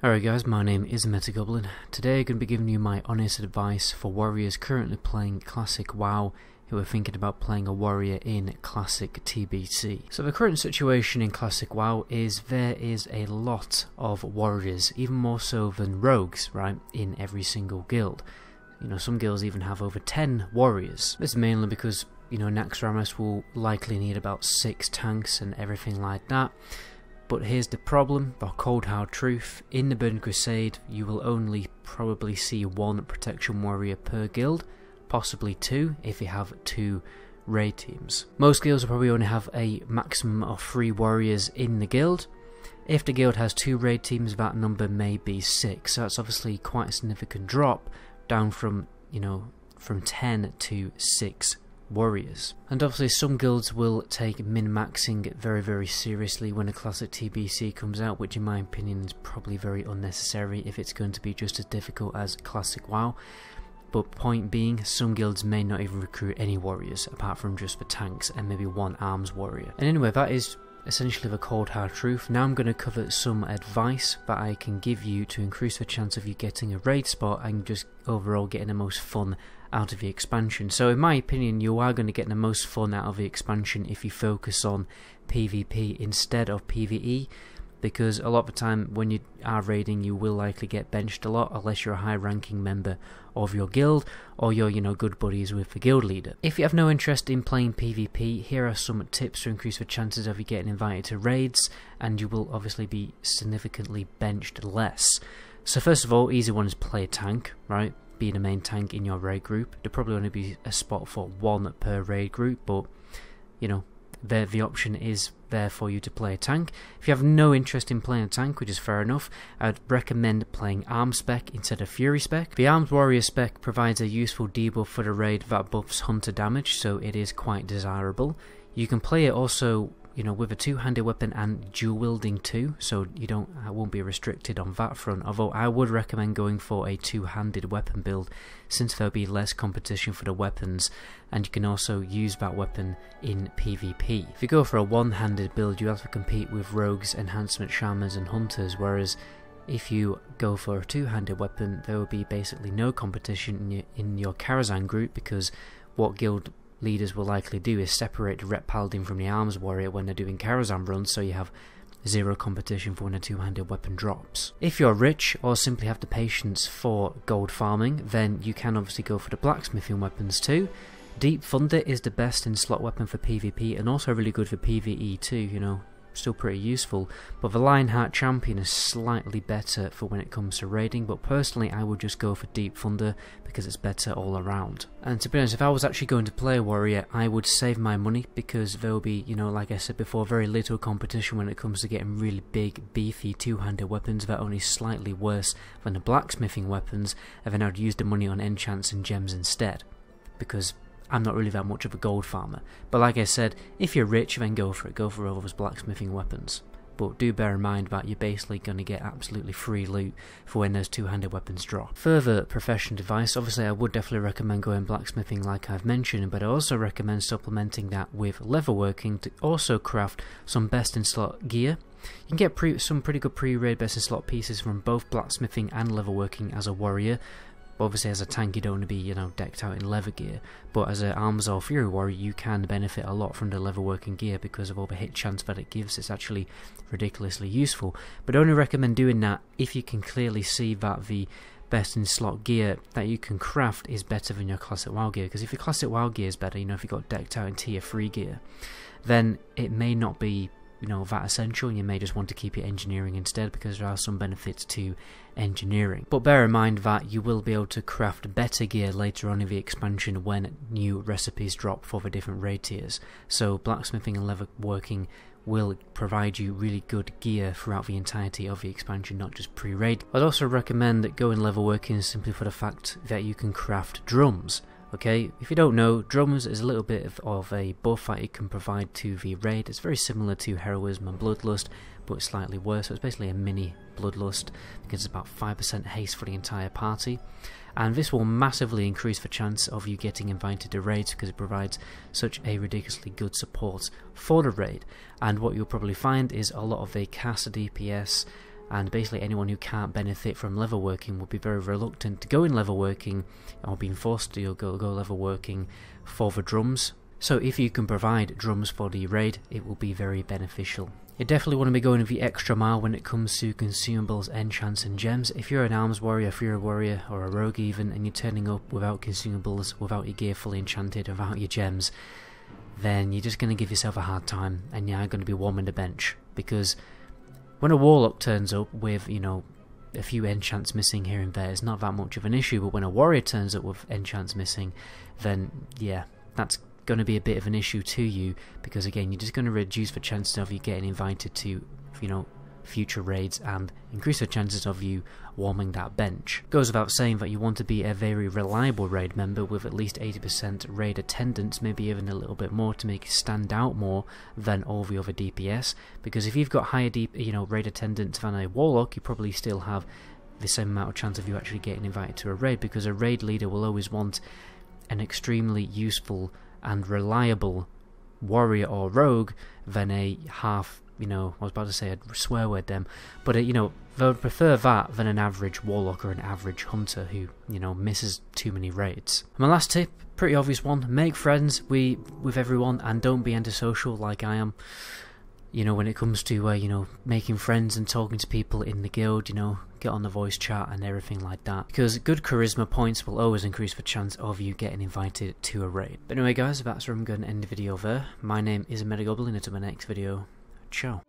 Alright guys, my name is MetaGoblin. Today I'm going to be giving you my honest advice for warriors currently playing Classic WoW who are thinking about playing a warrior in Classic TBC. So the current situation in Classic WoW is there is a lot of warriors, even more so than rogues, right, in every single guild. You know, some guilds even have over 10 warriors. This is mainly because, you know, Naxxramas will likely need about 6 tanks and everything like that. But here's the problem, the cold hard truth: in the Burning Crusade you will only probably see 1 protection warrior per guild, possibly 2 if you have 2 raid teams. Most guilds will probably only have a maximum of 3 warriors in the guild. If the guild has 2 raid teams, that number may be 6, so that's obviously quite a significant drop, down from, you know, from 10 to 6 warriors. And obviously some guilds will take min-maxing very seriously when a Classic TBC comes out, which in my opinion is probably very unnecessary if it's going to be just as difficult as Classic WoW. But point being, some guilds may not even recruit any warriors apart from just the tanks and maybe 1 arms warrior. And anyway, that is essentially the cold hard truth. Now I'm going to cover some advice that I can give you to increase the chance of you getting a raid spot and just overall getting the most fun out of the expansion. So in my opinion, you are going to get the most fun out of the expansion if you focus on PvP instead of PvE, because a lot of the time when you are raiding you will likely get benched a lot unless you're a high ranking member of your guild or you're, you know, good buddies with the guild leader. If you have no interest in playing PvP, here are some tips to increase the chances of you getting invited to raids, and you will obviously be significantly benched less. So first of all, easy one is play a tank, right? Being a main tank in your raid group. There'll probably only be a spot for 1 per raid group, but you know, the option is there for you to play a tank. If you have no interest in playing a tank, which is fair enough, I'd recommend playing Arms Spec instead of Fury Spec. The Arms Warrior Spec provides a useful debuff for the raid that buffs hunter damage, so it is quite desirable. You can play it also, you know, with a 2-handed weapon and dual wielding too, so you won't be restricted on that front, although I would recommend going for a 2-handed weapon build since there'll be less competition for the weapons, and you can also use that weapon in PvP. If you go for a 1-handed build, you have to compete with rogues, enhancement shamans and hunters, whereas if you go for a 2-handed weapon there will be basically no competition in your Karazhan group, because what guild leaders will likely do is separate the Rep Paladin from the Arms Warrior when they're doing Karazhan runs, so you have 0 competition for when a 2-handed weapon drops. If you're rich or simply have the patience for gold farming, then you can obviously go for the blacksmithing weapons too. Deep Thunder is the best in slot weapon for PvP and also really good for PvE too, you know, still pretty useful. But the Lionheart Champion is slightly better for when it comes to raiding, but personally I would just go for Deep Thunder because it's better all around. And to be honest, if I was actually going to play a warrior, I would save my money, because there will be, you know, like I said before, very little competition when it comes to getting really big, beefy 2-handed weapons that are only slightly worse than the blacksmithing weapons, and then I'd use the money on enchants and gems instead, because I'm not really that much of a gold farmer. But like I said, if you're rich, then go for it. Go for all those blacksmithing weapons. But do bear in mind that you're basically going to get absolutely free loot for when those 2-handed weapons drop. Further profession advice: obviously I would definitely recommend going blacksmithing like I've mentioned, but I also recommend supplementing that with leatherworking to also craft some best in slot gear. You can get some pretty good pre-raid best in slot pieces from both blacksmithing and leatherworking as a warrior. Obviously as a tank you don't want to be, you know, decked out in leather gear, but as an Arms or Fury warrior you can benefit a lot from the leatherworking gear because of all the hit chance that it gives. It's actually ridiculously useful, but I only recommend doing that if you can clearly see that the best in slot gear that you can craft is better than your Classic WoW gear. Because if your Classic WoW gear is better, you know, if you got decked out in tier 3 gear, then it may not be, you know, that essential, and you may just want to keep your engineering instead, because there are some benefits to engineering. But bear in mind that you will be able to craft better gear later on in the expansion when new recipes drop for the different raid tiers. So blacksmithing and leatherworking will provide you really good gear throughout the entirety of the expansion, not just pre-raid. I'd also recommend that going leatherworking simply for the fact that you can craft drums. Okay, if you don't know, drums is a little bit of a buff that it can provide to the raid. It's very similar to Heroism and Bloodlust, but slightly worse. So it's basically a mini Bloodlust, because it's about 5% haste for the entire party. And this will massively increase the chance of you getting invited to raids, because it provides such a ridiculously good support for the raid. And what you'll probably find is a lot of the caster DPS and basically anyone who can't benefit from level working will be very reluctant to go in level working, or being forced to go level working for the drums. So if you can provide drums for the raid, it will be very beneficial. You definitely want to be going the extra mile when it comes to consumables, enchants and gems. If you're an arms warrior, if you're a warrior or a rogue even, and you're turning up without consumables, without your gear fully enchanted, without your gems, then you're just going to give yourself a hard time, and you're going to be warming the bench. Because when a warlock turns up with, you know, a few enchants missing here and there, it's not that much of an issue. But when a warrior turns up with enchants missing, then yeah, that's going to be a bit of an issue to you, because again, you're just going to reduce the chances of you getting invited to, you know, future raids, and increase the chances of you warming that bench. Goes without saying that you want to be a very reliable raid member with at least 80% raid attendance, maybe even a little bit more, to make you stand out more than all the other DPS. Because if you've got higher raid attendance than a warlock, you probably still have the same amount of chance of you actually getting invited to a raid, because a raid leader will always want an extremely useful and reliable warrior or rogue than a half, you know, I was about to say a swear word then, but you know, they would prefer that than an average warlock or an average hunter who, you know, misses too many raids. And my last tip, pretty obvious one: make friends with everyone, and don't be antisocial like I am. You know, when it comes to you know, making friends and talking to people in the guild, you know, get on the voice chat and everything like that, because good charisma points will always increase the chance of you getting invited to a raid. But anyway guys, that's where I'm going to end the video there. My name is MetaGoblin, until my next video, ciao.